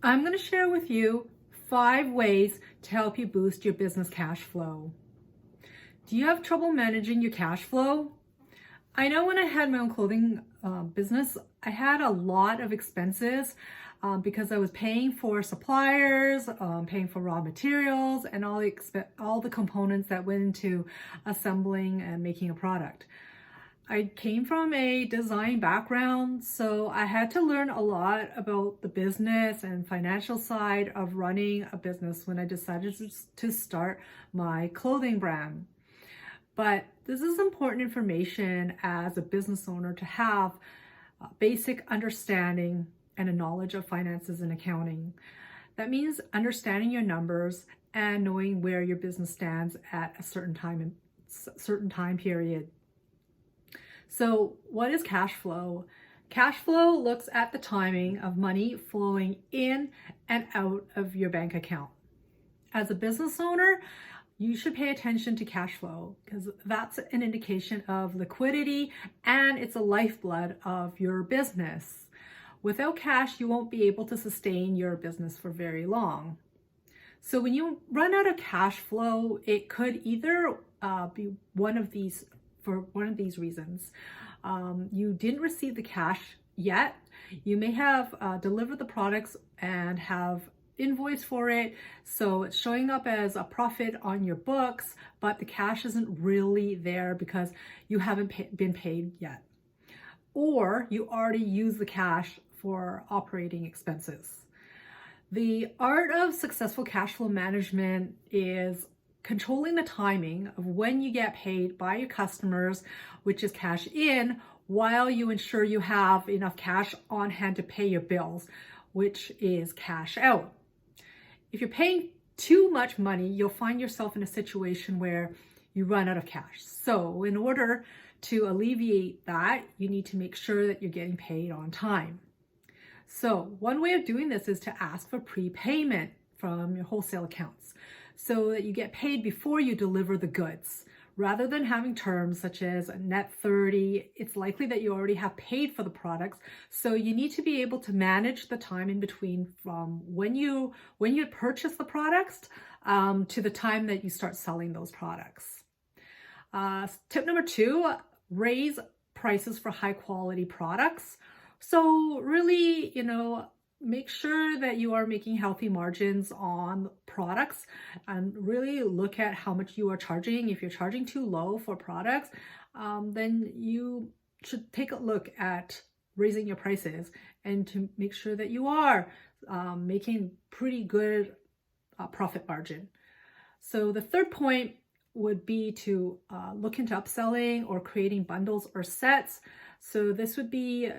I'm going to share with you 5 ways to help you boost your business cash flow. Do you have trouble managing your cash flow? I know when I had my own clothing business, I had a lot of expenses because I was paying for suppliers, paying for raw materials, and all the components that went into assembling and making a product. I came from a design background, so I had to learn a lot about the business and financial side of running a business when I decided to start my clothing brand. But this is important information as a business owner to have a basic understanding and a knowledge of finances and accounting. That means understanding your numbers and knowing where your business stands at a certain time period. So what is cash flow? Cash flow looks at the timing of money flowing in and out of your bank account. As a business owner, you should pay attention to cash flow because that's an indication of liquidity and it's a lifeblood of your business. Without cash, you won't be able to sustain your business for very long. So when you run out of cash flow, it could either be one of these reasons. You didn't receive the cash yet. You may have delivered the products and have invoice for it, so it's showing up as a profit on your books, but the cash isn't really there because you haven't been paid yet. Or you already used the cash for operating expenses. The art of successful cash flow management is controlling the timing of when you get paid by your customers, which is cash in, while you ensure you have enough cash on hand to pay your bills, which is cash out. If you're paying too much money, you'll find yourself in a situation where you run out of cash. So in order to alleviate that, you need to make sure that you're getting paid on time. So one way of doing this is to ask for prepayment from your wholesale accounts so that you get paid before you deliver the goods. Rather than having terms such as net 30, it's likely that you already have paid for the products. So you need to be able to manage the time in between from when you purchase the products to the time that you start selling those products. Tip number 2, raise prices for high quality products. So really, make sure that you are making healthy margins on products and really look at how much you are charging. If you're charging too low for products, then you should take a look at raising your prices and to make sure that you are making pretty good profit margin. So the third point would be to look into upselling or creating bundles or sets. So this would be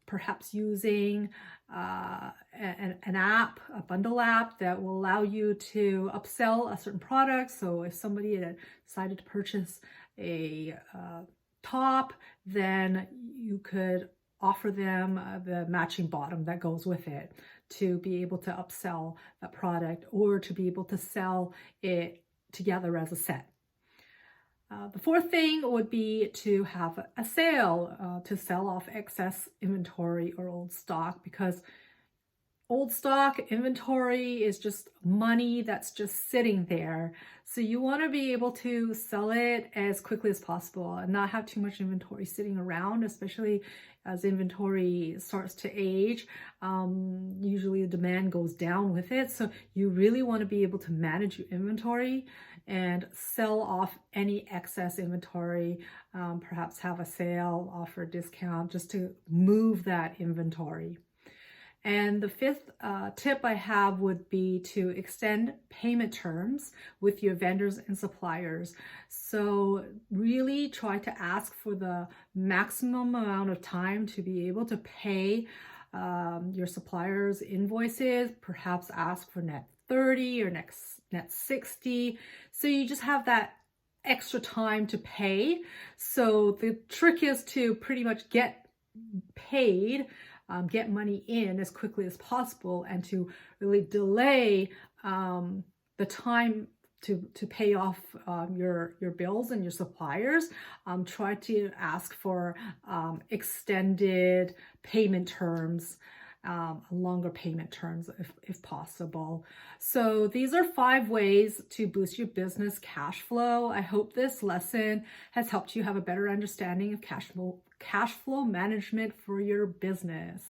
perhaps using an app, a bundle app that will allow you to upsell a certain product. So if somebody had decided to purchase a top, then you could offer them the matching bottom that goes with it to be able to upsell that product or to be able to sell it together as a set. The fourth thing would be to have a sale to sell off excess inventory or old stock, because old stock inventory is just money that's just sitting there. So you want to be able to sell it as quickly as possible and not have too much inventory sitting around, especially as inventory starts to age. Usually the demand goes down with it. So you really want to be able to manage your inventory and sell off any excess inventory, perhaps have a sale, offer a discount just to move that inventory. And the fifth tip I have would be to extend payment terms with your vendors and suppliers. So really try to ask for the maximum amount of time to be able to pay your suppliers' invoices, perhaps ask for net 30 or net 60. So you just have that extra time to pay. So the trick is to pretty much get paid, get money in as quickly as possible, and to really delay the time to pay off your bills and your suppliers. Try to ask for extended payment terms longer payment terms if possible. So these are 5 ways to boost your business cash flow. I hope this lesson has helped you have a better understanding of cash flow management for your business.